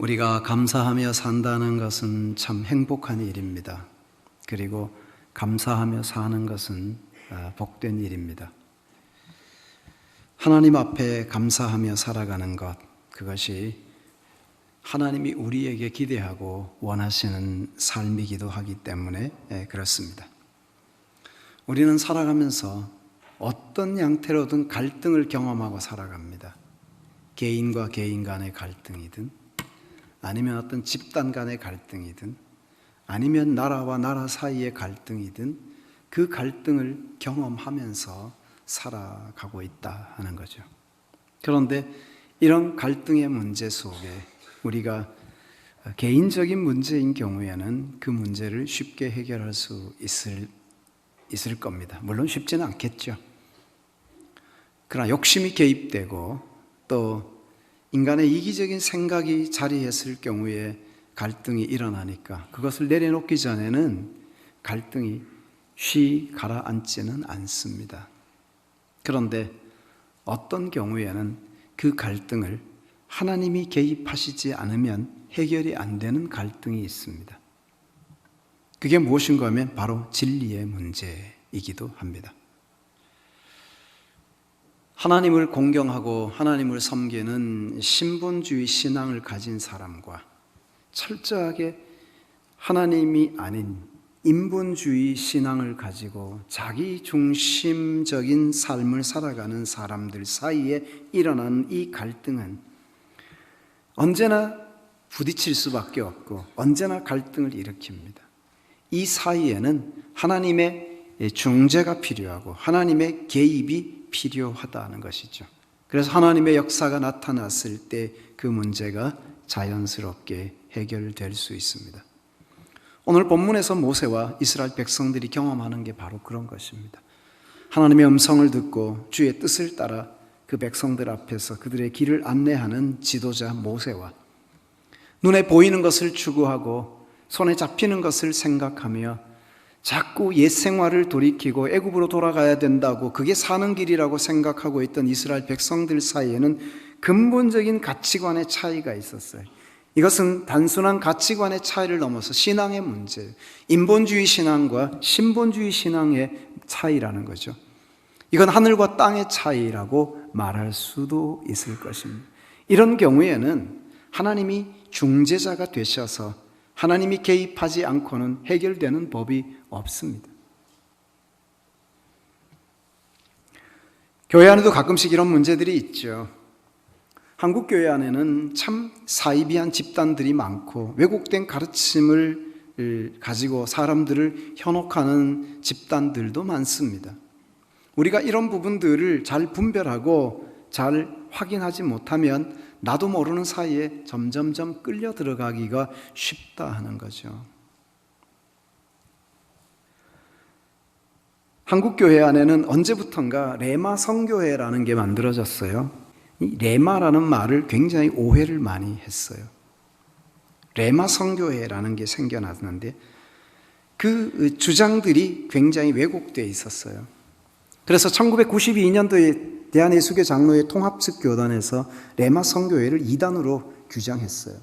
우리가 감사하며 산다는 것은 참 행복한 일입니다. 그리고 감사하며 사는 것은 복된 일입니다. 하나님 앞에 감사하며 살아가는 것, 그것이 하나님이 우리에게 기대하고 원하시는 삶이기도 하기 때문에 그렇습니다. 우리는 살아가면서 어떤 양태로든 갈등을 경험하고 살아갑니다. 개인과 개인 간의 갈등이든, 아니면 어떤 집단 간의 갈등이든, 아니면 나라와 나라 사이의 갈등이든, 그 갈등을 경험하면서 살아가고 있다 하는 거죠. 그런데 이런 갈등의 문제 속에 우리가 개인적인 문제인 경우에는 그 문제를 쉽게 해결할 수 있을 겁니다. 물론 쉽지는 않겠죠. 그러나 욕심이 개입되고 또 인간의 이기적인 생각이 자리했을 경우에 갈등이 일어나니까 그것을 내려놓기 전에는 갈등이 쉬 가라앉지는 않습니다. 그런데 어떤 경우에는 그 갈등을 하나님이 개입하시지 않으면 해결이 안 되는 갈등이 있습니다. 그게 무엇인가 하면 바로 진리의 문제이기도 합니다. 하나님을 공경하고 하나님을 섬기는 신본주의 신앙을 가진 사람과 철저하게 하나님이 아닌 인본주의 신앙을 가지고 자기 중심적인 삶을 살아가는 사람들 사이에 일어나는 이 갈등은 언제나 부딪힐 수밖에 없고 언제나 갈등을 일으킵니다. 이 사이에는 하나님의 중재가 필요하고 하나님의 개입이 필요하다는 것이죠. 그래서 하나님의 역사가 나타났을 때 그 문제가 자연스럽게 해결될 수 있습니다. 오늘 본문에서 모세와 이스라엘 백성들이 경험하는 게 바로 그런 것입니다. 하나님의 음성을 듣고 주의 뜻을 따라 그 백성들 앞에서 그들의 길을 안내하는 지도자 모세와 눈에 보이는 것을 추구하고 손에 잡히는 것을 생각하며 자꾸 옛 생활을 돌이키고 애굽으로 돌아가야 된다고 그게 사는 길이라고 생각하고 있던 이스라엘 백성들 사이에는 근본적인 가치관의 차이가 있었어요. 이것은 단순한 가치관의 차이를 넘어서 신앙의 문제, 인본주의 신앙과 신본주의 신앙의 차이라는 거죠. 이건 하늘과 땅의 차이라고 말할 수도 있을 것입니다. 이런 경우에는 하나님이 중재자가 되셔서 하나님이 개입하지 않고는 해결되는 법이 없습니다. 교회 안에도 가끔씩 이런 문제들이 있죠. 한국 교회 안에는 참 사이비한 집단들이 많고 왜곡된 가르침을 가지고 사람들을 현혹하는 집단들도 많습니다. 우리가 이런 부분들을 잘 분별하고 잘 확인하지 못하면 나도 모르는 사이에 점점점 끌려 들어가기가 쉽다 하는 거죠. 한국 교회 안에는 언제부턴가 레마 성교회라는 게 만들어졌어요. 이 레마라는 말을 굉장히 오해를 많이 했어요. 레마 성교회라는 게 생겨났는데 그 주장들이 굉장히 왜곡되어 있었어요. 그래서 1992년도에 대한예수교 장로회 통합측 교단에서 레마 성교회를 이단으로 규정했어요.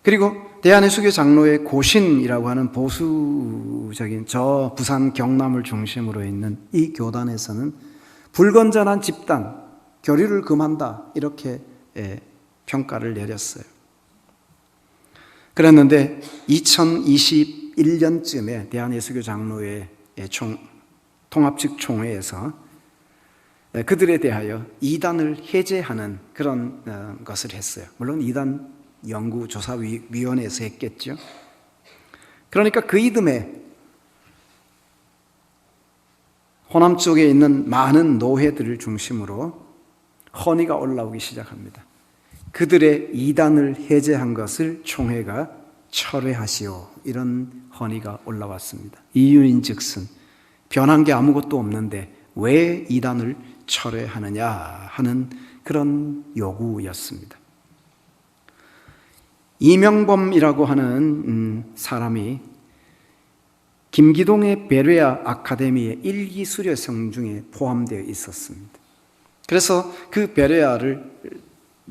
그리고 대한예수교 장로회 고신이라고 하는 보수적인 저 부산 경남을 중심으로 있는 이 교단에서는 불건전한 집단, 교류를 금한다 이렇게 평가를 내렸어요. 그랬는데 2021년쯤에 대한예수교 장로회 통합측 총회에서 그들에 대하여 이단을 해제하는 그런 것을 했어요. 물론 이단 연구조사위원회에서 했겠죠. 그러니까 그 이듬해 호남 쪽에 있는 많은 노회들을 중심으로 헌의가 올라오기 시작합니다. 그들의 이단을 해제한 것을 총회가 철회하시오 이런 헌의가 올라왔습니다. 이유인즉슨 변한 게 아무것도 없는데 왜 이단을 철회하느냐 하는 그런 요구였습니다. 이명범이라고 하는 사람이 김기동의 베레아 아카데미의 일기 수료생 중에 포함되어 있었습니다. 그래서 그 베레아를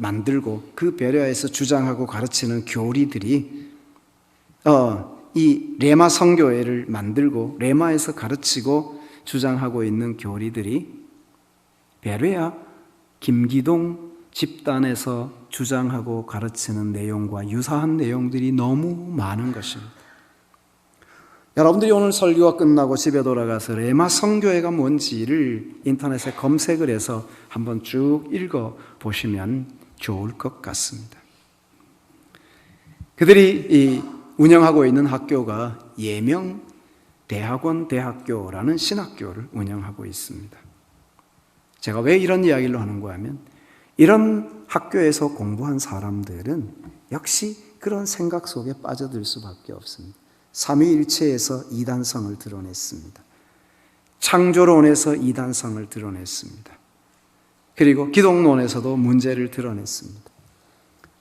만들고 그 베레아에서 주장하고 가르치는 교리들이 이 레마 성교회를 만들고 레마에서 가르치고 주장하고 있는 교리들이 베레아 김기동 집단에서 주장하고 가르치는 내용과 유사한 내용들이 너무 많은 것입니다. 여러분들이 오늘 설교가 끝나고 집에 돌아가서 레마 성교회가 뭔지를 인터넷에 검색을 해서 한번 쭉 읽어보시면 좋을 것 같습니다. 그들이 운영하고 있는 학교가 예명 대학원 대학교라는 신학교를 운영하고 있습니다. 제가 왜 이런 이야기를 하는가 하면 이런 학교에서 공부한 사람들은 역시 그런 생각 속에 빠져들 수밖에 없습니다. 삼위일체에서 이단성을 드러냈습니다. 창조론에서 이단성을 드러냈습니다. 그리고 기독론에서도 문제를 드러냈습니다.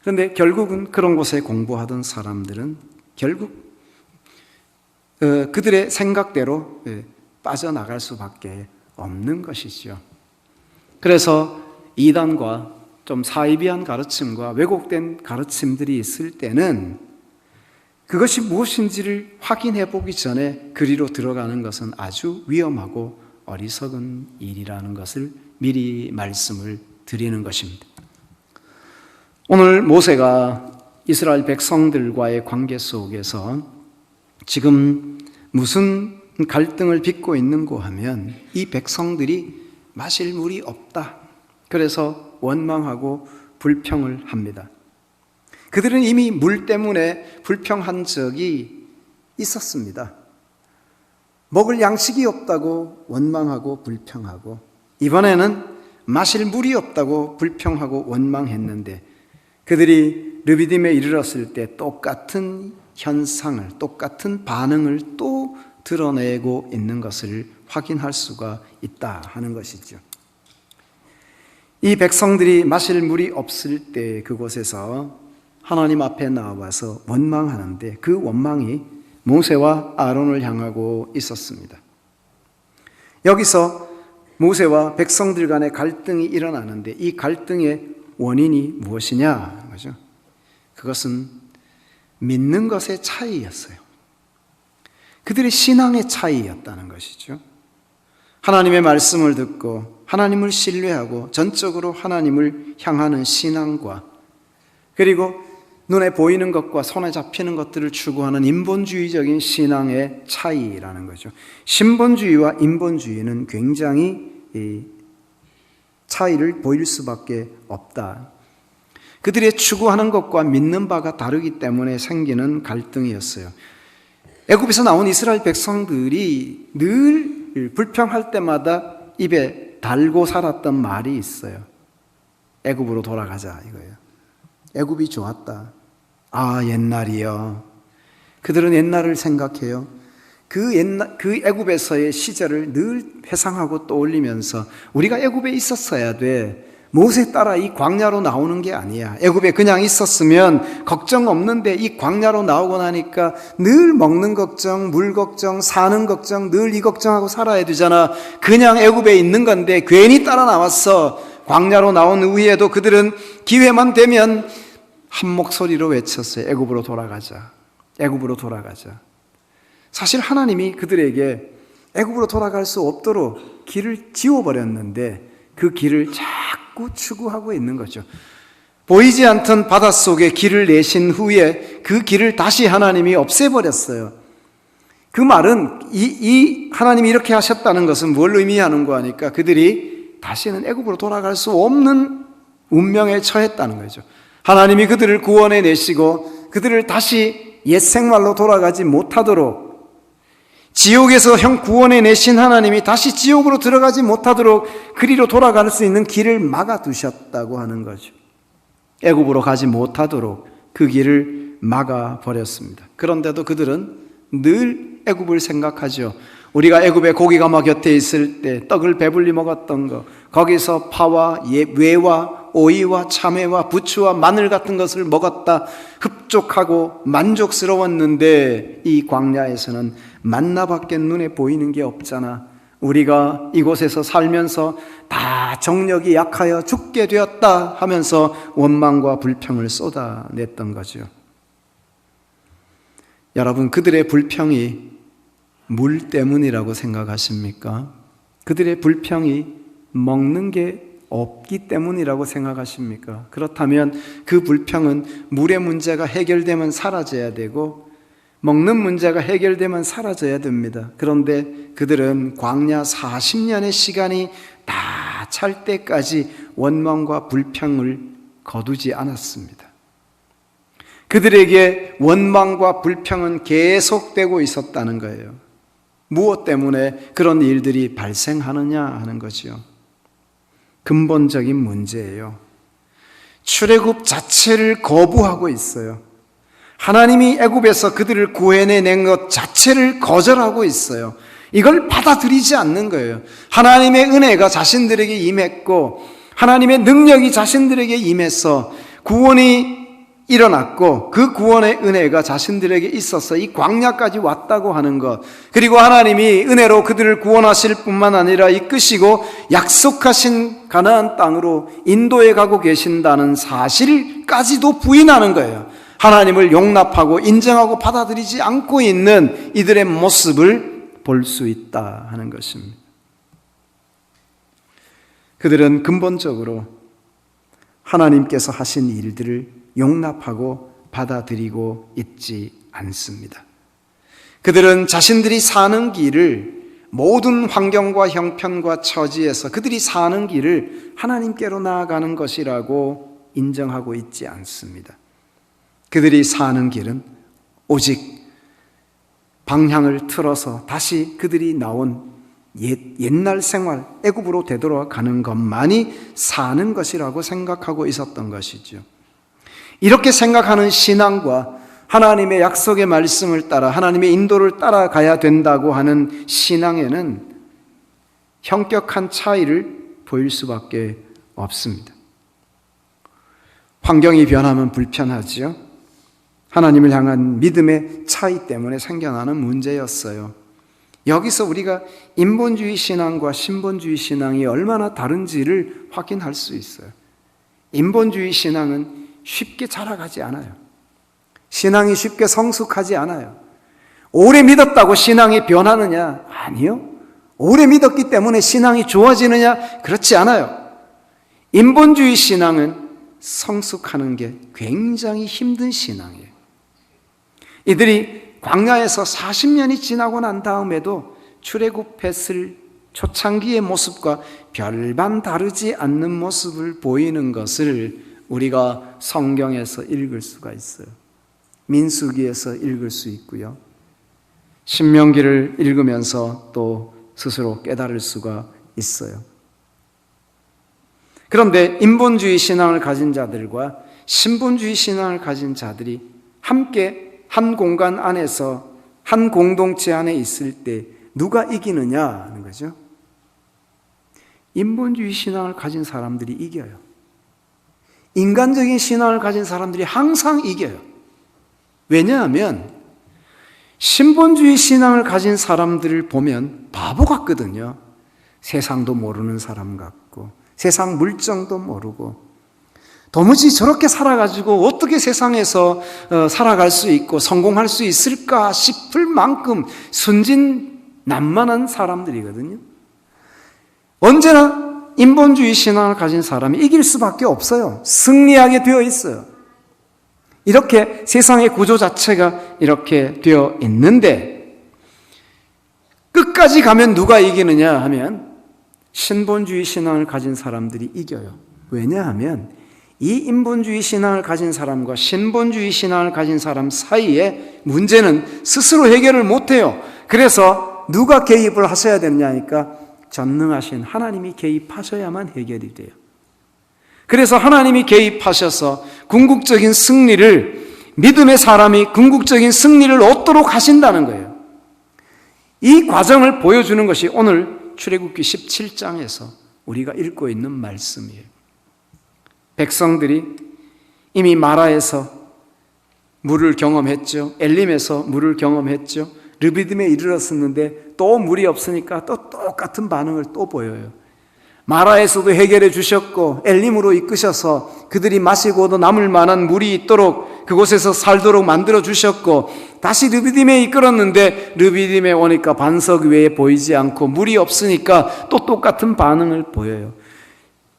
그런데 결국은 그런 곳에 공부하던 사람들은 결국 그들의 생각대로 빠져나갈 수밖에 없는 것이죠. 그래서 이단과 좀 사이비한 가르침과 왜곡된 가르침들이 있을 때는 그것이 무엇인지를 확인해 보기 전에 그리로 들어가는 것은 아주 위험하고 어리석은 일이라는 것을 미리 말씀을 드리는 것입니다. 오늘 모세가 이스라엘 백성들과의 관계 속에서 지금 무슨 갈등을 빚고 있는고 하면 이 백성들이 마실 물이 없다. 그래서 원망하고 불평을 합니다. 그들은 이미 물 때문에 불평한 적이 있었습니다. 먹을 양식이 없다고 원망하고 불평하고 이번에는 마실 물이 없다고 불평하고 원망했는데 그들이 르비딤에 이르렀을 때 똑같은 현상을, 똑같은 반응을 또 드러내고 있는 것을 확인할 수가 있다 하는 것이죠. 이 백성들이 마실 물이 없을 때 그곳에서 하나님 앞에 나와서 원망하는데 그 원망이 모세와 아론을 향하고 있었습니다. 여기서 모세와 백성들 간의 갈등이 일어나는데 이 갈등의 원인이 무엇이냐? 그죠? 그것은 믿는 것의 차이였어요. 그들의 신앙의 차이였다는 것이죠. 하나님의 말씀을 듣고 하나님을 신뢰하고 전적으로 하나님을 향하는 신앙과 그리고 눈에 보이는 것과 손에 잡히는 것들을 추구하는 인본주의적인 신앙의 차이라는 거죠. 신본주의와 인본주의는 굉장히 차이를 보일 수밖에 없다. 그들의 추구하는 것과 믿는 바가 다르기 때문에 생기는 갈등이었어요. 애굽에서 나온 이스라엘 백성들이 늘 불평할 때마다 입에 달고 살았던 말이 있어요. 애굽으로 돌아가자 이거예요. 애굽이 좋았다. 아, 옛날이요. 그들은 옛날을 생각해요. 그 애굽에서의 시절을 늘 회상하고 떠올리면서 우리가 애굽에 있었어야 돼. 모세 따라 이 광야로 나오는 게 아니야. 애굽에 그냥 있었으면 걱정 없는데 이 광야로 나오고 나니까 늘 먹는 걱정, 물 걱정, 사는 걱정, 늘 이 걱정하고 살아야 되잖아. 그냥 애굽에 있는 건데 괜히 따라 나왔어. 광야로 나온 후에도 그들은 기회만 되면 한 목소리로 외쳤어요. 애굽으로 돌아가자. 애굽으로 돌아가자. 사실 하나님이 그들에게 애굽으로 돌아갈 수 없도록 길을 지워버렸는데 그 길을 자꾸 추구하고 있는 거죠. 보이지 않던 바닷속에 길을 내신 후에 그 길을 다시 하나님이 없애버렸어요. 그 말은 이 하나님이 이렇게 하셨다는 것은 뭘 의미하는가 하니까 그들이 다시는 애굽으로 돌아갈 수 없는 운명에 처했다는 거죠. 하나님이 그들을 구원해 내시고 그들을 다시 옛 생활로 돌아가지 못하도록 지옥에서 구원해 내신 하나님이 다시 지옥으로 들어가지 못하도록 그리로 돌아갈 수 있는 길을 막아두셨다고 하는 거죠. 애굽으로 가지 못하도록 그 길을 막아버렸습니다. 그런데도 그들은 늘 애굽을 생각하죠. 우리가 애굽에 고기가마 곁에 있을 때 떡을 배불리 먹었던 거, 거기서 파와 외와 오이와 참외와 부추와 마늘 같은 것을 먹었다 흡족하고 만족스러웠는데 이 광야에서는 만나밖에 눈에 보이는 게 없잖아. 우리가 이곳에서 살면서 다 정력이 약하여 죽게 되었다 하면서 원망과 불평을 쏟아냈던 거죠. 여러분, 그들의 불평이 물 때문이라고 생각하십니까? 그들의 불평이 먹는 게 없기 때문이라고 생각하십니까? 그렇다면 그 불평은 물의 문제가 해결되면 사라져야 되고 먹는 문제가 해결되면 사라져야 됩니다. 그런데 그들은 광야 40년의 시간이 다 찰 때까지 원망과 불평을 거두지 않았습니다. 그들에게 원망과 불평은 계속되고 있었다는 거예요. 무엇 때문에 그런 일들이 발생하느냐 하는 거죠. 근본적인 문제예요. 출애굽 자체를 거부하고 있어요. 하나님이 애굽에서 그들을 구해내낸 것 자체를 거절하고 있어요. 이걸 받아들이지 않는 거예요. 하나님의 은혜가 자신들에게 임했고 하나님의 능력이 자신들에게 임해서 구원이 일어났고 그 구원의 은혜가 자신들에게 있어서 이 광야까지 왔다고 하는 것, 그리고 하나님이 은혜로 그들을 구원하실 뿐만 아니라 이끄시고 약속하신 가나안 땅으로 인도해 가고 계신다는 사실까지도 부인하는 거예요. 하나님을 용납하고 인정하고 받아들이지 않고 있는 이들의 모습을 볼 수 있다 하는 것입니다. 그들은 근본적으로 하나님께서 하신 일들을 용납하고 받아들이고 있지 않습니다. 그들은 자신들이 사는 길을, 모든 환경과 형편과 처지에서 그들이 사는 길을 하나님께로 나아가는 것이라고 인정하고 있지 않습니다. 그들이 사는 길은 오직 방향을 틀어서 다시 그들이 나온 옛날 생활, 애굽으로 되돌아가는 것만이 사는 것이라고 생각하고 있었던 것이죠. 이렇게 생각하는 신앙과 하나님의 약속의 말씀을 따라 하나님의 인도를 따라가야 된다고 하는 신앙에는 현격한 차이를 보일 수밖에 없습니다. 환경이 변하면 불편하지요. 하나님을 향한 믿음의 차이 때문에 생겨나는 문제였어요. 여기서 우리가 인본주의 신앙과 신본주의 신앙이 얼마나 다른지를 확인할 수 있어요. 인본주의 신앙은 쉽게 자라가지 않아요. 신앙이 쉽게 성숙하지 않아요. 오래 믿었다고 신앙이 변하느냐? 아니요. 오래 믿었기 때문에 신앙이 좋아지느냐? 그렇지 않아요. 인본주의 신앙은 성숙하는 게 굉장히 힘든 신앙이에요. 이들이 광야에서 40년이 지나고 난 다음에도 출애굽했을 초창기의 모습과 별반 다르지 않는 모습을 보이는 것을 우리가 성경에서 읽을 수가 있어요. 민수기에서 읽을 수 있고요. 신명기를 읽으면서 또 스스로 깨달을 수가 있어요. 그런데 인본주의 신앙을 가진 자들과 신본주의 신앙을 가진 자들이 함께 한 공간 안에서 한 공동체 안에 있을 때 누가 이기느냐 하는 거죠. 인본주의 신앙을 가진 사람들이 이겨요. 인간적인 신앙을 가진 사람들이 항상 이겨요. 왜냐하면 신본주의 신앙을 가진 사람들을 보면 바보 같거든요. 세상도 모르는 사람 같고 세상 물정도 모르고 도무지 저렇게 살아가지고 어떻게 세상에서 살아갈 수 있고 성공할 수 있을까 싶을 만큼 순진난만한 사람들이거든요. 언제나 인본주의 신앙을 가진 사람이 이길 수밖에 없어요. 승리하게 되어 있어요. 이렇게 세상의 구조 자체가 이렇게 되어 있는데 끝까지 가면 누가 이기느냐 하면 신본주의 신앙을 가진 사람들이 이겨요. 왜냐하면 이 인본주의 신앙을 가진 사람과 신본주의 신앙을 가진 사람 사이에 문제는 스스로 해결을 못해요. 그래서 누가 개입을 하셔야 되느냐 하니까 전능하신 하나님이 개입하셔야만 해결이 돼요. 그래서 하나님이 개입하셔서 궁극적인 승리를, 믿음의 사람이 궁극적인 승리를 얻도록 하신다는 거예요. 이 과정을 보여주는 것이 오늘 출애굽기 17장에서 우리가 읽고 있는 말씀이에요. 백성들이 이미 마라에서 물을 경험했죠. 엘림에서 물을 경험했죠. 르비딤에 이르렀었는데 또 물이 없으니까 또 똑같은 반응을 또 보여요. 마라에서도 해결해 주셨고 엘림으로 이끄셔서 그들이 마시고도 남을 만한 물이 있도록 그곳에서 살도록 만들어 주셨고, 다시 르비딤에 이끌었는데 르비딤에 오니까 반석 외에 보이지 않고 물이 없으니까 또 똑같은 반응을 보여요.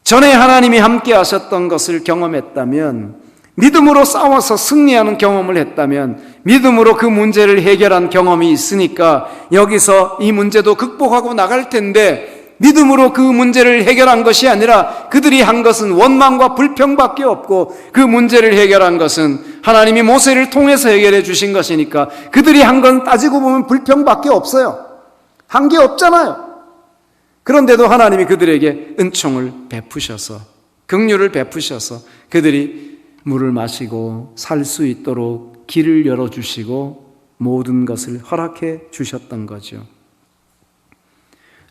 전에 하나님이 함께 하셨던 것을 경험했다면, 믿음으로 싸워서 승리하는 경험을 했다면, 믿음으로 그 문제를 해결한 경험이 있으니까 여기서 이 문제도 극복하고 나갈 텐데, 믿음으로 그 문제를 해결한 것이 아니라 그들이 한 것은 원망과 불평밖에 없고, 그 문제를 해결한 것은 하나님이 모세를 통해서 해결해 주신 것이니까 그들이 한 건 따지고 보면 불평밖에 없어요. 한 게 없잖아요. 그런데도 하나님이 그들에게 은총을 베푸셔서, 긍휼을 베푸셔서 그들이 물을 마시고 살 수 있도록 길을 열어주시고 모든 것을 허락해 주셨던 거죠.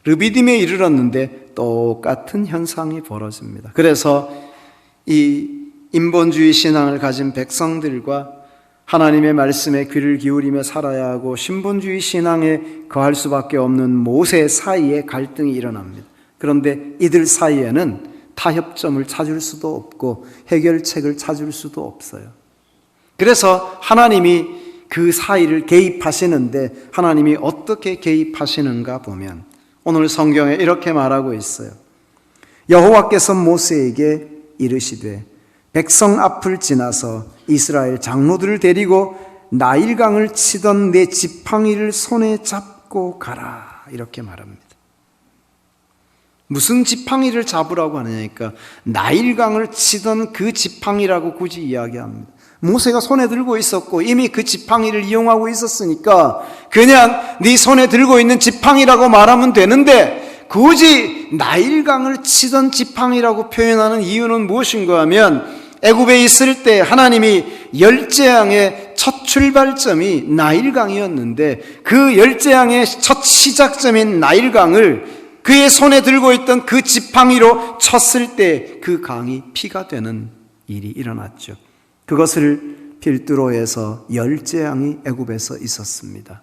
르비딤에 이르렀는데 똑같은 현상이 벌어집니다. 그래서 이 인본주의 신앙을 가진 백성들과 하나님의 말씀에 귀를 기울이며 살아야 하고 신본주의 신앙에 거할 수밖에 없는 모세 사이에 갈등이 일어납니다. 그런데 이들 사이에는 타협점을 찾을 수도 없고 해결책을 찾을 수도 없어요. 그래서 하나님이 그 사이를 개입하시는데, 하나님이 어떻게 개입하시는가 보면 오늘 성경에 이렇게 말하고 있어요. 여호와께서 모세에게 이르시되 백성 앞을 지나서 이스라엘 장로들을 데리고 나일강을 치던 내 지팡이를 손에 잡고 가라, 이렇게 말합니다. 무슨 지팡이를 잡으라고 하느냐니까 나일강을 치던 그 지팡이라고 굳이 이야기합니다. 모세가 손에 들고 있었고 이미 그 지팡이를 이용하고 있었으니까 그냥 네 손에 들고 있는 지팡이라고 말하면 되는데, 굳이 나일강을 치던 지팡이라고 표현하는 이유는 무엇인가 하면, 애굽에 있을 때 하나님이 열재앙의 첫 출발점이 나일강이었는데, 그 열재앙의 첫 시작점인 나일강을 그의 손에 들고 있던 그 지팡이로 쳤을 때 그 강이 피가 되는 일이 일어났죠. 그것을 필두로 해서 열재앙이 애굽에서 있었습니다.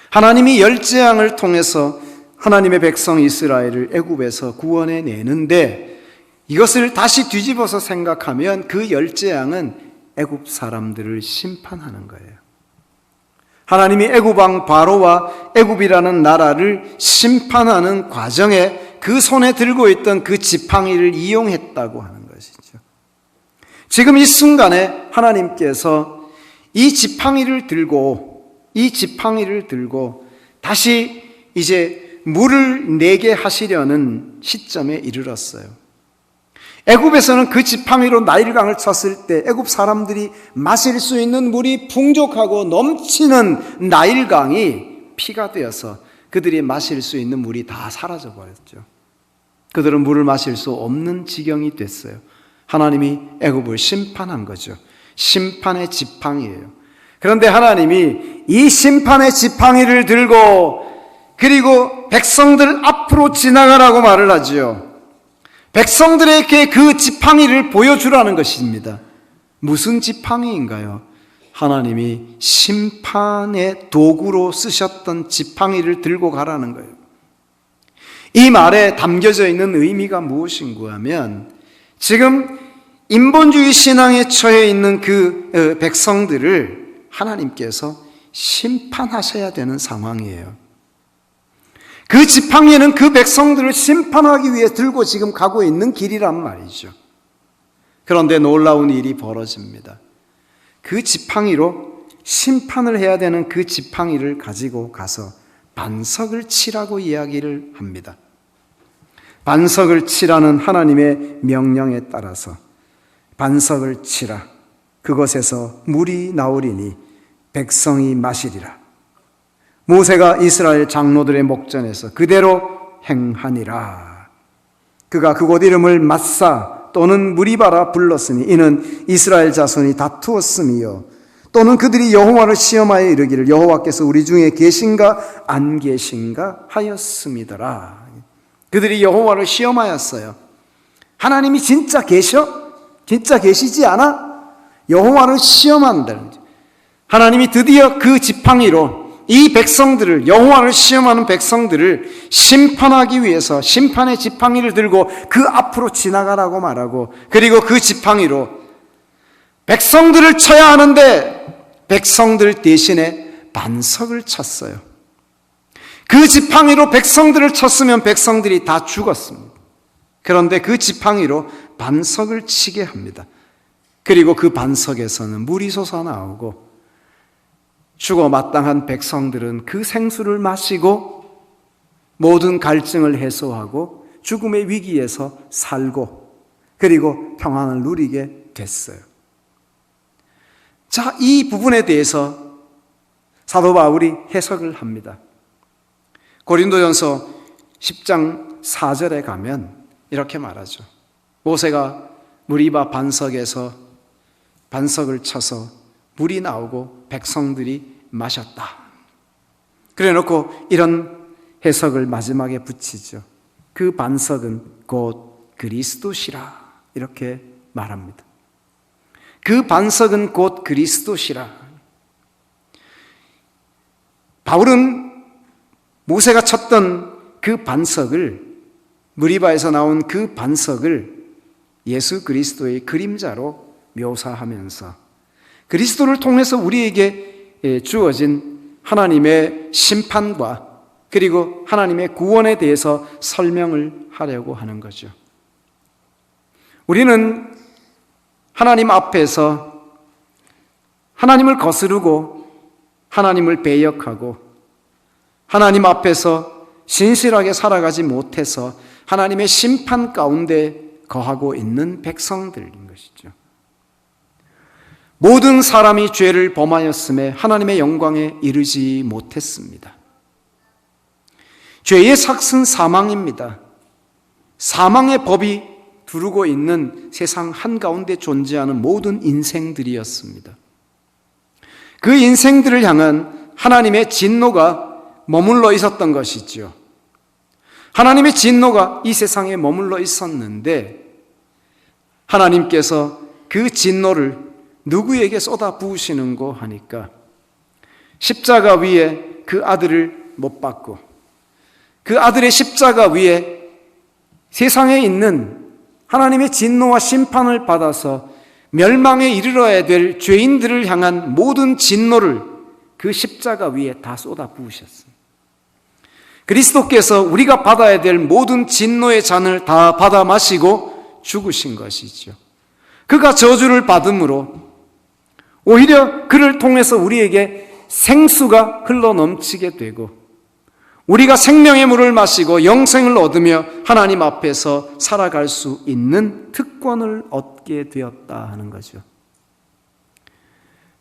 하나님이 열재앙을 통해서 하나님의 백성 이스라엘을 애굽에서 구원해 내는데, 이것을 다시 뒤집어서 생각하면 그 열재앙은 애굽 사람들을 심판하는 거예요. 하나님이 애굽 왕 바로와 애굽이라는 나라를 심판하는 과정에 그 손에 들고 있던 그 지팡이를 이용했다고 하는 것이죠. 지금 이 순간에 하나님께서 이 지팡이를 들고 다시 이제 물을 내게 하시려는 시점에 이르렀어요. 애굽에서는 그 지팡이로 나일강을 쳤을 때 애굽 사람들이 마실 수 있는 물이 풍족하고 넘치는 나일강이 피가 되어서 그들이 마실 수 있는 물이 다 사라져 버렸죠. 그들은 물을 마실 수 없는 지경이 됐어요. 하나님이 애굽을 심판한 거죠. 심판의 지팡이예요. 그런데 하나님이 이 심판의 지팡이를 들고 그리고 백성들 앞으로 지나가라고 말을 하지요. 백성들에게 그 지팡이를 보여주라는 것입니다. 무슨 지팡이인가요? 하나님이 심판의 도구로 쓰셨던 지팡이를 들고 가라는 거예요. 이 말에 담겨져 있는 의미가 무엇인가 하면, 지금 인본주의 신앙에 처해 있는 그 백성들을 하나님께서 심판하셔야 되는 상황이에요. 그 지팡이는 그 백성들을 심판하기 위해 들고 지금 가고 있는 길이란 말이죠. 그런데 놀라운 일이 벌어집니다. 그 지팡이로 심판을 해야 되는 그 지팡이를 가지고 가서 반석을 치라고 이야기를 합니다. 반석을 치라는 하나님의 명령에 따라서 반석을 치라. 그것에서 물이 나오리니 백성이 마시리라. 모세가 이스라엘 장로들의 목전에서 그대로 행하니라. 그가 그곳 이름을 마사 또는 무리바라 불렀으니 이는 이스라엘 자손이 다투었음이요, 또는 그들이 여호와를 시험하여 이르기를 여호와께서 우리 중에 계신가 안 계신가 하였음이더라. 그들이 여호와를 시험하였어요. 하나님이 진짜 계셔? 진짜 계시지 않아? 여호와를 시험한다. 하나님이 드디어 그 지팡이로 이 백성들을, 여호와를 시험하는 백성들을 심판하기 위해서 심판의 지팡이를 들고 그 앞으로 지나가라고 말하고, 그리고 그 지팡이로 백성들을 쳐야 하는데 백성들 대신에 반석을 쳤어요. 그 지팡이로 백성들을 쳤으면 백성들이 다 죽었습니다. 그런데 그 지팡이로 반석을 치게 합니다. 그리고 그 반석에서는 물이 솟아나오고 죽어 마땅한 백성들은 그 생수를 마시고 모든 갈증을 해소하고 죽음의 위기에서 살고 그리고 평안을 누리게 됐어요. 자, 이 부분에 대해서 사도 바울이 해석을 합니다. 고린도전서 10장 4절에 가면 이렇게 말하죠. 모세가 무리바 반석에서 반석을 쳐서 물이 나오고 백성들이 마셨다. 그래 놓고 이런 해석을 마지막에 붙이죠. 그 반석은 곧 그리스도시라. 이렇게 말합니다. 그 반석은 곧 그리스도시라. 바울은 모세가 쳤던 그 반석을, 무리바에서 나온 그 반석을 예수 그리스도의 그림자로 묘사하면서 그리스도를 통해서 우리에게 주어진 하나님의 심판과 그리고 하나님의 구원에 대해서 설명을 하려고 하는 거죠. 우리는 하나님 앞에서 하나님을 거스르고 하나님을 배역하고 하나님 앞에서 신실하게 살아가지 못해서 하나님의 심판 가운데 거하고 있는 백성들인 것이죠. 모든 사람이 죄를 범하였음에 하나님의 영광에 이르지 못했습니다. 죄의 삭은 사망입니다. 사망의 법이 두르고 있는 세상 한가운데 존재하는 모든 인생들이었습니다. 그 인생들을 향한 하나님의 진노가 머물러 있었던 것이죠. 하나님의 진노가 이 세상에 머물러 있었는데 하나님께서 그 진노를 누구에게 쏟아 부으시는고 하니까 십자가 위에 그 아들을 못 박고 그 아들의 십자가 위에 세상에 있는 하나님의 진노와 심판을 받아서 멸망에 이르러야 될 죄인들을 향한 모든 진노를 그 십자가 위에 다 쏟아 부으셨습니다. 그리스도께서 우리가 받아야 될 모든 진노의 잔을 다 받아 마시고 죽으신 것이죠. 그가 저주를 받음으로 오히려 그를 통해서 우리에게 생수가 흘러 넘치게 되고 우리가 생명의 물을 마시고 영생을 얻으며 하나님 앞에서 살아갈 수 있는 특권을 얻게 되었다 하는 거죠.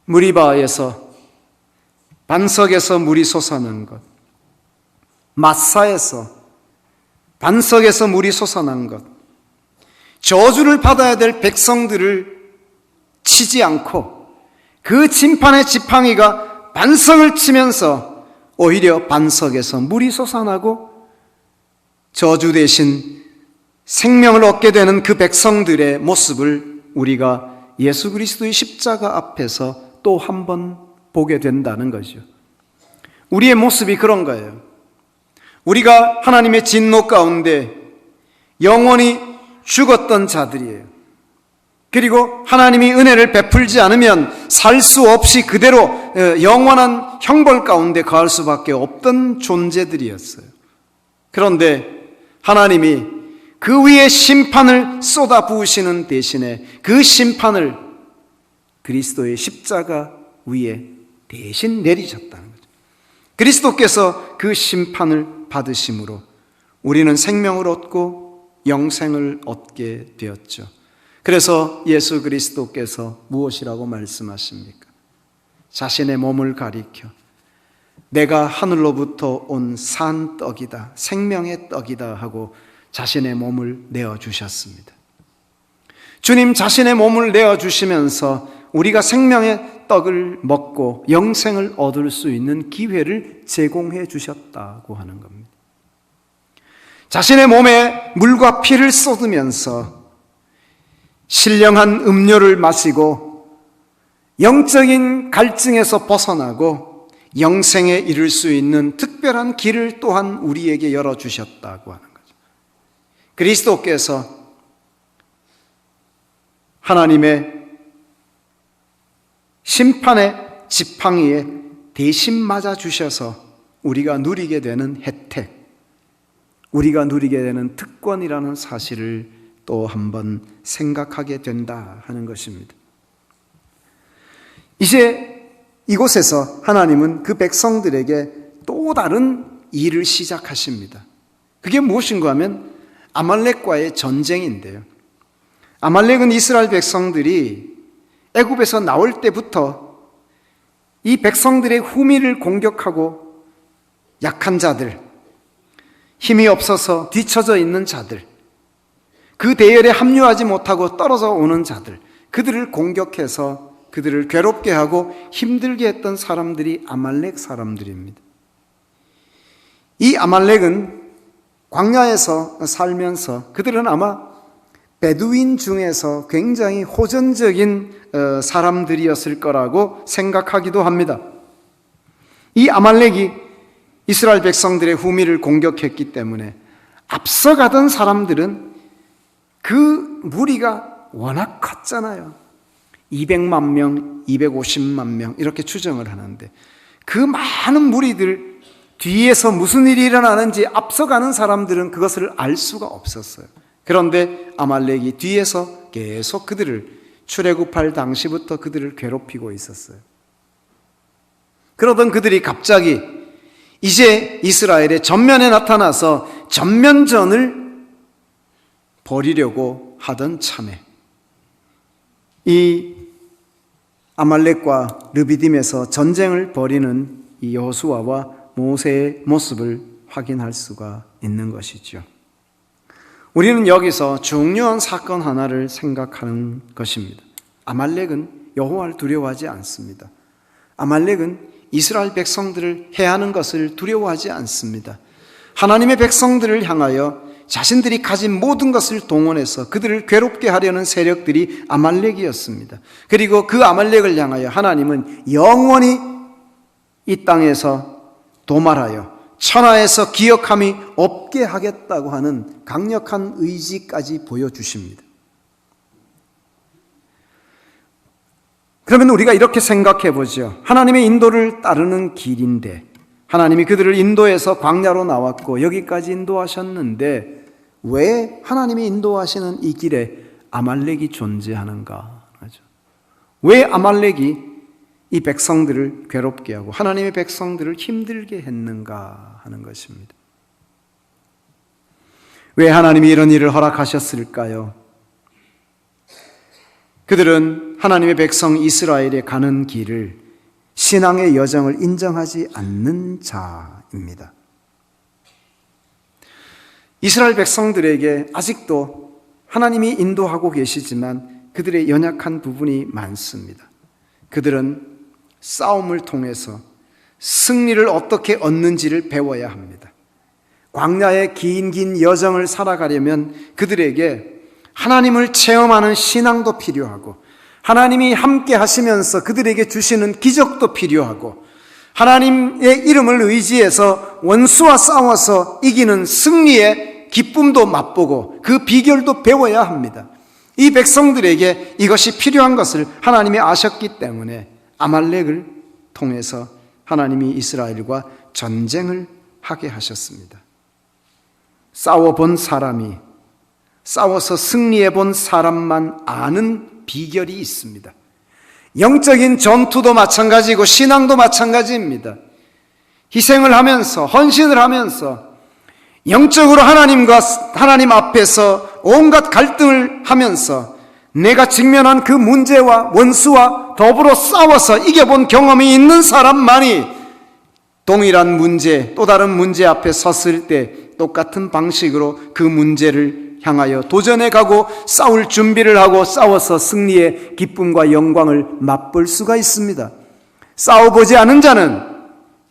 무리바에서 반석에서 물이 솟아난 것, 마사에서 반석에서 물이 솟아난 것, 저주를 받아야 될 백성들을 치지 않고 그 심판의 지팡이가 반석을 치면서 오히려 반석에서 물이 솟아나고 저주 대신 생명을 얻게 되는 그 백성들의 모습을 우리가 예수 그리스도의 십자가 앞에서 또 한 번 보게 된다는 거죠. 우리의 모습이 그런 거예요. 우리가 하나님의 진노 가운데 영원히 죽었던 자들이에요. 그리고 하나님이 은혜를 베풀지 않으면 살 수 없이 그대로 영원한 형벌 가운데 거할 수밖에 없던 존재들이었어요. 그런데 하나님이 그 위에 심판을 쏟아 부으시는 대신에 그 심판을 그리스도의 십자가 위에 대신 내리셨다는 거죠. 그리스도께서 그 심판을 받으심으로 우리는 생명을 얻고 영생을 얻게 되었죠. 그래서 예수 그리스도께서 무엇이라고 말씀하십니까? 자신의 몸을 가리켜 내가 하늘로부터 온 산 떡이다, 생명의 떡이다 하고 자신의 몸을 내어주셨습니다. 주님 자신의 몸을 내어주시면서 우리가 생명의 떡을 먹고 영생을 얻을 수 있는 기회를 제공해 주셨다고 하는 겁니다. 자신의 몸에 물과 피를 쏟으면서 신령한 음료를 마시고 영적인 갈증에서 벗어나고 영생에 이를 수 있는 특별한 길을 또한 우리에게 열어주셨다고 하는 거죠. 그리스도께서 하나님의 심판의 지팡이에 대신 맞아주셔서 우리가 누리게 되는 혜택, 우리가 누리게 되는 특권이라는 사실을 또 한번 생각하게 된다 하는 것입니다. 이제 이곳에서 하나님은 그 백성들에게 또 다른 일을 시작하십니다. 그게 무엇인가 하면 아말렉과의 전쟁인데요. 아말렉은 이스라엘 백성들이 애굽에서 나올 때부터 이 백성들의 후미를 공격하고 약한 자들, 힘이 없어서 뒤처져 있는 자들, 그 대열에 합류하지 못하고 떨어져 오는 자들, 그들을 공격해서 그들을 괴롭게 하고 힘들게 했던 사람들이 아말렉 사람들입니다. 이 아말렉은 광야에서 살면서 그들은 아마 베두인 중에서 굉장히 호전적인 사람들이었을 거라고 생각하기도 합니다. 이 아말렉이 이스라엘 백성들의 후미를 공격했기 때문에 앞서가던 사람들은 그 무리가 워낙 컸잖아요. 200만 명, 250만 명 이렇게 추정을 하는데 그 많은 무리들 뒤에서 무슨 일이 일어나는지 앞서가는 사람들은 그것을 알 수가 없었어요. 그런데 아말렉이 뒤에서 계속 그들을 출애굽할 당시부터 그들을 괴롭히고 있었어요. 그러던 그들이 갑자기 이제 이스라엘의 전면에 나타나서 전면전을 벌이려고 하던 참에 이 아말렉과 르비딤에서 전쟁을 벌이는 이 여호수아와 모세의 모습을 확인할 수가 있는 것이죠. 우리는 여기서 중요한 사건 하나를 생각하는 것입니다. 아말렉은 여호와를 두려워하지 않습니다. 아말렉은 이스라엘 백성들을 해하는 것을 두려워하지 않습니다. 하나님의 백성들을 향하여 자신들이 가진 모든 것을 동원해서 그들을 괴롭게 하려는 세력들이 아말렉이었습니다. 그리고 그 아말렉을 향하여 하나님은 영원히 이 땅에서 도말하여 천하에서 기억함이 없게 하겠다고 하는 강력한 의지까지 보여주십니다. 그러면 우리가 이렇게 생각해 보죠. 하나님의 인도를 따르는 길인데 하나님이 그들을 인도해서 광야로 나왔고 여기까지 인도하셨는데 왜 하나님이 인도하시는 이 길에 아말렉이 존재하는가 하죠. 왜 아말렉이 이 백성들을 괴롭게 하고 하나님의 백성들을 힘들게 했는가 하는 것입니다. 왜 하나님이 이런 일을 허락하셨을까요? 그들은 하나님의 백성 이스라엘에 가는 길을 신앙의 여정을 인정하지 않는 자입니다. 이스라엘 백성들에게 아직도 하나님이 인도하고 계시지만 그들의 연약한 부분이 많습니다. 그들은 싸움을 통해서 승리를 어떻게 얻는지를 배워야 합니다. 광야의 긴 여정을 살아가려면 그들에게 하나님을 체험하는 신앙도 필요하고 하나님이 함께 하시면서 그들에게 주시는 기적도 필요하고 하나님의 이름을 의지해서 원수와 싸워서 이기는 승리의 기쁨도 맛보고 그 비결도 배워야 합니다. 이 백성들에게 이것이 필요한 것을 하나님이 아셨기 때문에 아말렉을 통해서 하나님이 이스라엘과 전쟁을 하게 하셨습니다. 싸워본 사람이 싸워서 승리해본 사람만 아는 비결이 있습니다. 영적인 전투도 마찬가지고 신앙도 마찬가지입니다. 희생을 하면서 헌신을 하면서 영적으로 하나님 앞에서 온갖 갈등을 하면서 내가 직면한 그 문제와 원수와 더불어 싸워서 이겨본 경험이 있는 사람만이 동일한 문제, 또 다른 문제 앞에 섰을 때 똑같은 방식으로 그 문제를 향하여 도전해 가고 싸울 준비를 하고 싸워서 승리의 기쁨과 영광을 맛볼 수가 있습니다. 싸워보지 않은 자는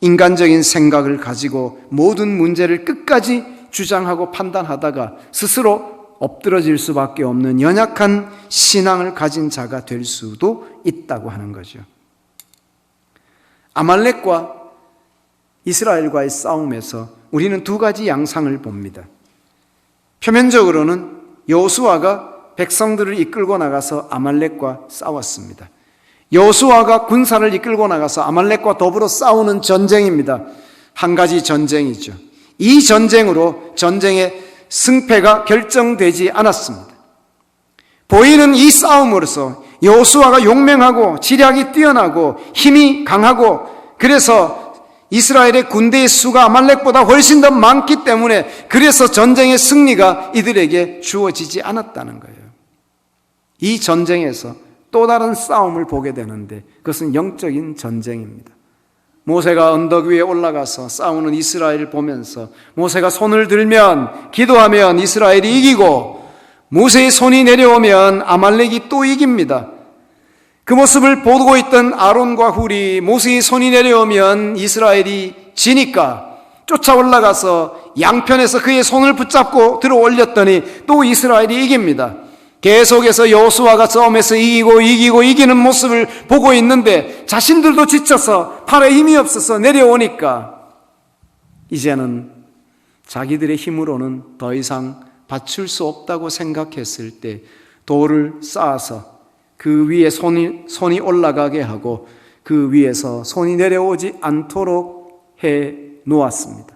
인간적인 생각을 가지고 모든 문제를 끝까지 주장하고 판단하다가 스스로 엎드러질 수밖에 없는 연약한 신앙을 가진 자가 될 수도 있다고 하는 거죠. 아말렉과 이스라엘과의 싸움에서 우리는 두 가지 양상을 봅니다. 표면적으로는 여호수아가 백성들을 이끌고 나가서 아말렉과 싸웠습니다. 여호수아가 군사를 이끌고 나가서 아말렉과 더불어 싸우는 전쟁입니다. 한 가지 전쟁이죠. 이 전쟁으로 전쟁의 승패가 결정되지 않았습니다. 보이는 이 싸움으로서 여호수아가 용맹하고 지략이 뛰어나고 힘이 강하고, 그래서 이스라엘의 군대의 수가 아말렉보다 훨씬 더 많기 때문에 그래서 전쟁의 승리가 이들에게 주어지지 않았다는 거예요. 이 전쟁에서 또 다른 싸움을 보게 되는데 그것은 영적인 전쟁입니다. 모세가 언덕 위에 올라가서 싸우는 이스라엘을 보면서 모세가 손을 들면, 기도하면 이스라엘이 이기고, 모세의 손이 내려오면 아말렉이 또 이깁니다. 그 모습을 보고 있던 아론과 훌이 모세의 손이 내려오면 이스라엘이 지니까 쫓아 올라가서 양편에서 그의 손을 붙잡고 들어 올렸더니 또 이스라엘이 이깁니다. 계속해서 여호수아가 싸움에서 이기는 모습을 보고 있는데 자신들도 지쳐서 팔에 힘이 없어서 내려오니까 이제는 자기들의 힘으로는 더 이상 받칠 수 없다고 생각했을 때 돌을 쌓아서 그 위에 손이 올라가게 하고 그 위에서 손이 내려오지 않도록 해 놓았습니다.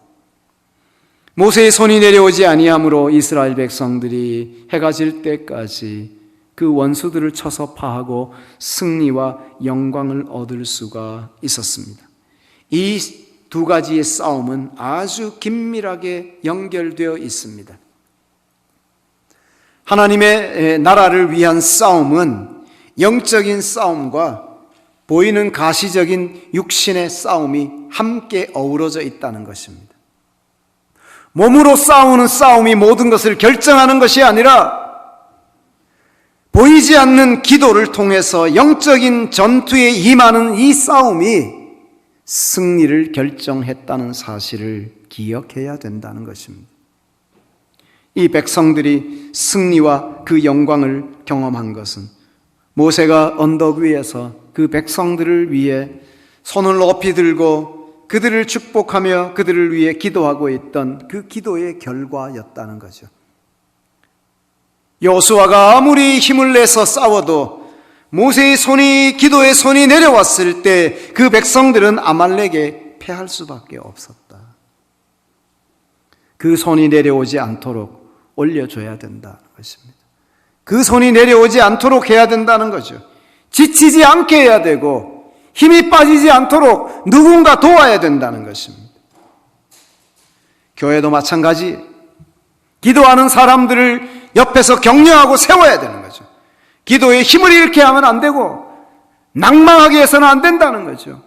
모세의 손이 내려오지 아니함으로 이스라엘 백성들이 해가 질 때까지 그 원수들을 쳐서 파하고 승리와 영광을 얻을 수가 있었습니다. 이 두 가지의 싸움은 아주 긴밀하게 연결되어 있습니다. 하나님의 나라를 위한 싸움은 영적인 싸움과 보이는 가시적인 육신의 싸움이 함께 어우러져 있다는 것입니다. 몸으로 싸우는 싸움이 모든 것을 결정하는 것이 아니라 보이지 않는 기도를 통해서 영적인 전투에 임하는 이 싸움이 승리를 결정했다는 사실을 기억해야 된다는 것입니다. 이 백성들이 승리와 그 영광을 경험한 것은 모세가 언덕 위에서 그 백성들을 위해 손을 높이 들고 그들을 축복하며 그들을 위해 기도하고 있던 그 기도의 결과였다는 거죠. 여호수아가 아무리 힘을 내서 싸워도 모세의 기도의 손이 내려왔을 때 그 백성들은 아말렉에 패할 수밖에 없었다. 그 손이 내려오지 않도록 올려줘야 된다는 것입니다. 그 손이 내려오지 않도록 해야 된다는 거죠. 지치지 않게 해야 되고 힘이 빠지지 않도록 누군가 도와야 된다는 것입니다. 교회도 마찬가지, 기도하는 사람들을 옆에서 격려하고 세워야 되는 거죠. 기도에 힘을 잃게 하면 안 되고 낭망하게 해서는 안 된다는 거죠.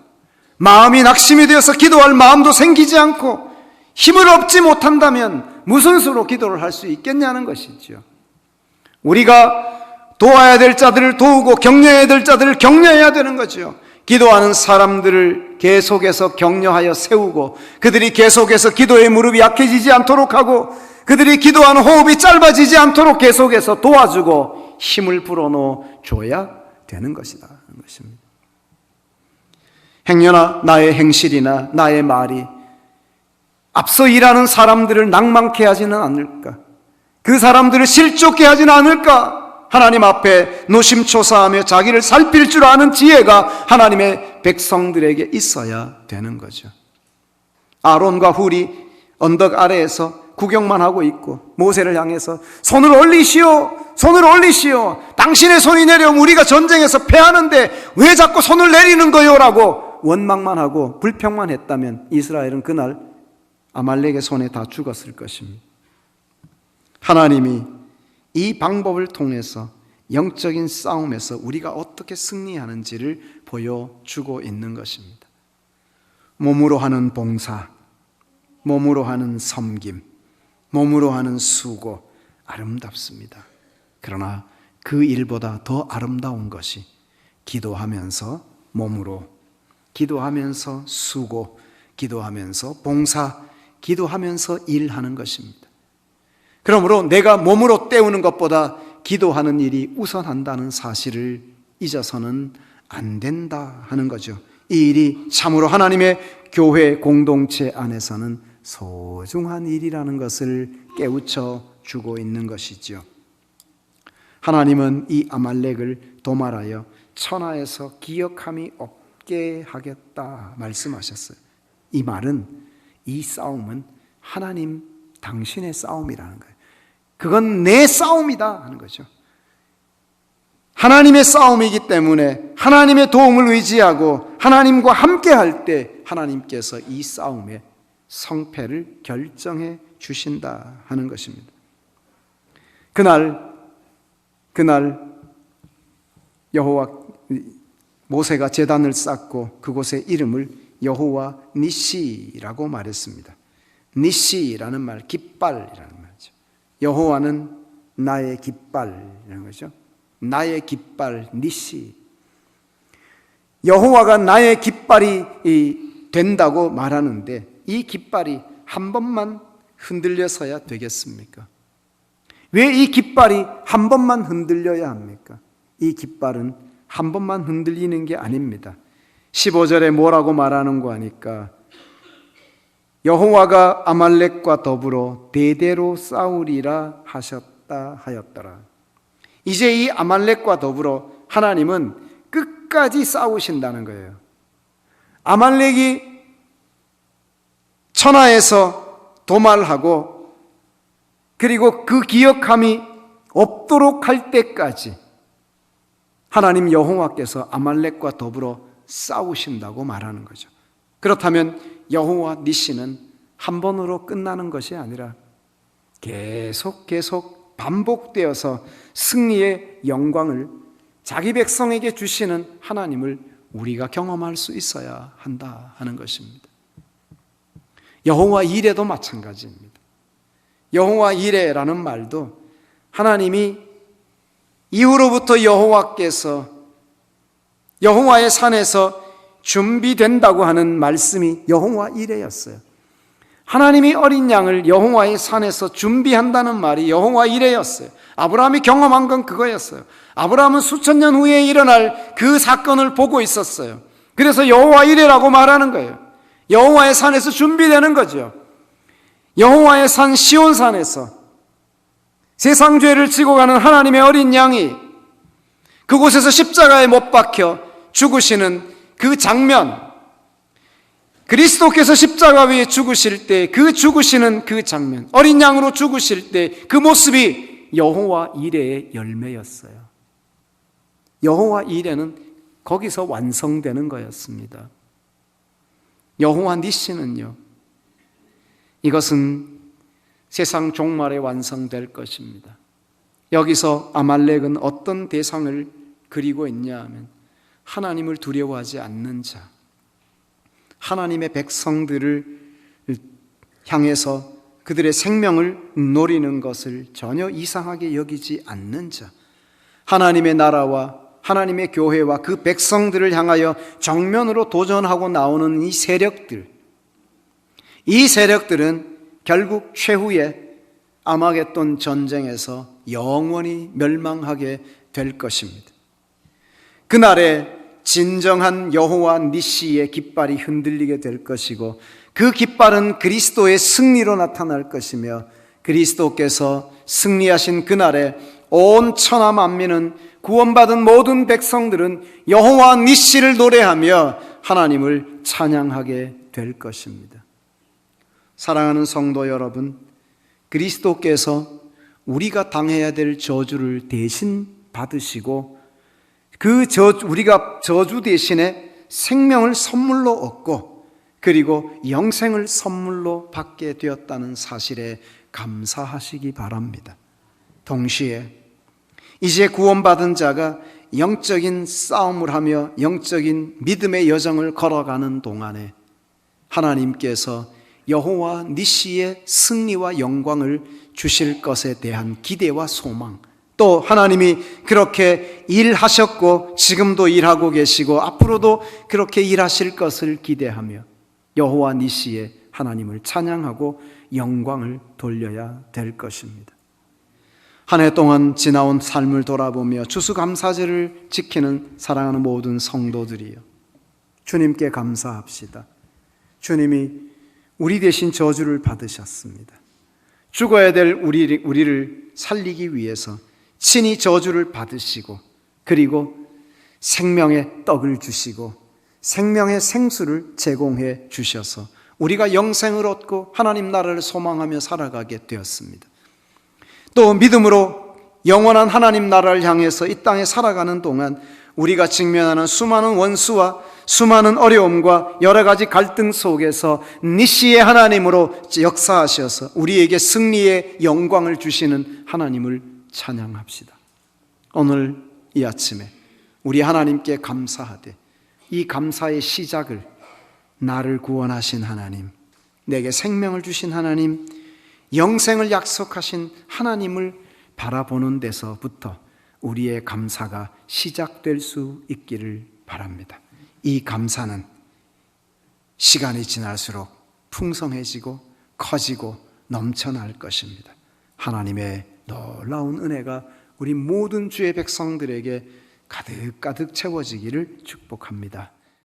마음이 낙심이 되어서 기도할 마음도 생기지 않고 힘을 얻지 못한다면 무슨 수로 기도를 할 수 있겠냐는 것이죠. 우리가 도와야 될 자들을 도우고 격려해야 될 자들을 격려해야 되는 거죠. 기도하는 사람들을 계속해서 격려하여 세우고 그들이 계속해서 기도의 무릎이 약해지지 않도록 하고 그들이 기도하는 호흡이 짧아지지 않도록 계속해서 도와주고 힘을 불어넣어 줘야 되는 것이다. 것입니다. 행여나 나의 행실이나 나의 말이 앞서 일하는 사람들을 낭망케 하지는 않을까? 그 사람들을 실족케 하지는 않을까? 하나님 앞에 노심초사하며 자기를 살필 줄 아는 지혜가 하나님의 백성들에게 있어야 되는 거죠. 아론과 훌이 언덕 아래에서 구경만 하고 있고 모세를 향해서 손을 올리시오, 손을 올리시오. 당신의 손이 내려오면 우리가 전쟁에서 패하는데 왜 자꾸 손을 내리는 거요? 라고 원망만 하고 불평만 했다면 이스라엘은 그날 아말렉의 손에 다 죽었을 것입니다. 하나님이 이 방법을 통해서 영적인 싸움에서 우리가 어떻게 승리하는지를 보여주고 있는 것입니다. 몸으로 하는 봉사, 몸으로 하는 섬김, 몸으로 하는 수고 아름답습니다. 그러나 그 일보다 더 아름다운 것이 기도하면서 몸으로, 기도하면서 수고, 기도하면서 봉사, 기도하면서 일하는 것입니다. 그러므로 내가 몸으로 때우는 것보다 기도하는 일이 우선한다는 사실을 잊어서는 안 된다 하는 거죠. 이 일이 참으로 하나님의 교회 공동체 안에서는 소중한 일이라는 것을 깨우쳐 주고 있는 것이지요. 하나님은 이 아말렉을 도말하여 천하에서 기억함이 없게 하겠다 말씀하셨어요. 이 말은, 이 싸움은 하나님 당신의 싸움이라는 거예요. 그건 내 싸움이다 하는 거죠. 하나님의 싸움이기 때문에 하나님의 도움을 의지하고 하나님과 함께 할 때 하나님께서 이 싸움의 성패를 결정해 주신다 하는 것입니다. 그날 모세가 제단을 쌓고 그곳의 이름을 여호와 니시라고 말했습니다. 니시라는 말, 깃발이라는 말이죠. 여호와는 나의 깃발이라는 거죠. 나의 깃발 니시. 여호와가 나의 깃발이 된다고 말하는데 이 깃발이 한 번만 흔들려서야 되겠습니까? 왜 이 깃발이 한 번만 흔들려야 합니까? 이 깃발은 한 번만 흔들리는 게 아닙니다. 15절에 뭐라고 말하는 거 하니까 여호와가 아말렉과 더불어 대대로 싸우리라 하셨다 하였더라. 이제 이 아말렉과 더불어 하나님은 끝까지 싸우신다는 거예요. 아말렉이 천하에서 도말하고 그리고 그 기억함이 없도록 할 때까지 하나님 여호와께서 아말렉과 더불어 싸우신다고 말하는 거죠. 그렇다면 여호와 니시는 한 번으로 끝나는 것이 아니라 계속 반복되어서 승리의 영광을 자기 백성에게 주시는 하나님을 우리가 경험할 수 있어야 한다 하는 것입니다. 여호와 이레도 마찬가지입니다. 여호와 이레라는 말도 하나님이 이후로부터 여호와께서 여호와의 산에서 준비된다고 하는 말씀이 여호와 이레였어요. 하나님이 어린 양을 여호와의 산에서 준비한다는 말이 여호와 이레였어요. 아브라함이 경험한 건 그거였어요. 아브라함은 수천 년 후에 일어날 그 사건을 보고 있었어요. 그래서 여호와 이레라고 말하는 거예요. 여호와의 산에서 준비되는 거죠. 여호와의 산 시온산에서 세상 죄를 지고 가는 하나님의 어린 양이 그곳에서 십자가에 못 박혀 죽으시는 그 장면, 그리스도께서 십자가 위에 죽으실 때 그 죽으시는 그 장면, 어린 양으로 죽으실 때 그 모습이 여호와 이레의 열매였어요. 여호와 이레는 거기서 완성되는 거였습니다. 여호와 니시는요, 이것은 세상 종말에 완성될 것입니다. 여기서 아말렉은 어떤 대상을 그리고 있냐 하면 하나님을 두려워하지 않는 자, 하나님의 백성들을 향해서 그들의 생명을 노리는 것을 전혀 이상하게 여기지 않는 자, 하나님의 나라와 하나님의 교회와 그 백성들을 향하여 정면으로 도전하고 나오는 이 세력들은 결국 최후의 아마겟돈 전쟁에서 영원히 멸망하게 될 것입니다. 그날에 진정한 여호와 니시의 깃발이 흔들리게 될 것이고 그 깃발은 그리스도의 승리로 나타날 것이며 그리스도께서 승리하신 그날에 온 천하 만민은 구원받은 모든 백성들은 여호와 니시를 노래하며 하나님을 찬양하게 될 것입니다. 사랑하는 성도 여러분, 그리스도께서 우리가 당해야 될 저주를 대신 받으시고 우리가 저주 대신에 생명을 선물로 얻고 그리고 영생을 선물로 받게 되었다는 사실에 감사하시기 바랍니다. 동시에 이제 구원받은 자가 영적인 싸움을 하며 영적인 믿음의 여정을 걸어가는 동안에 하나님께서 여호와 니시의 승리와 영광을 주실 것에 대한 기대와 소망, 또 하나님이 그렇게 일하셨고 지금도 일하고 계시고 앞으로도 그렇게 일하실 것을 기대하며 여호와 니시의 하나님을 찬양하고 영광을 돌려야 될 것입니다. 한 해 동안 지나온 삶을 돌아보며 추수감사절을 지키는 사랑하는 모든 성도들이요, 주님께 감사합시다. 주님이 우리 대신 저주를 받으셨습니다. 죽어야 될 우리를 살리기 위해서 친히 저주를 받으시고, 그리고 생명의 떡을 주시고 생명의 생수를 제공해 주셔서 우리가 영생을 얻고 하나님 나라를 소망하며 살아가게 되었습니다. 또 믿음으로 영원한 하나님 나라를 향해서 이 땅에 살아가는 동안 우리가 직면하는 수많은 원수와 수많은 어려움과 여러 가지 갈등 속에서 니시의 하나님으로 역사하셔서 우리에게 승리의 영광을 주시는 하나님을 찬양합시다. 오늘 이 아침에 우리 하나님께 감사하되, 이 감사의 시작을 나를 구원하신 하나님, 내게 생명을 주신 하나님, 영생을 약속하신 하나님을 바라보는 데서부터 우리의 감사가 시작될 수 있기를 바랍니다. 이 감사는 시간이 지날수록 풍성해지고 커지고 넘쳐날 것입니다. 하나님의 놀라운 은혜가 우리 모든 주의 백성들에게 가득가득 채워지기를 축복합니다.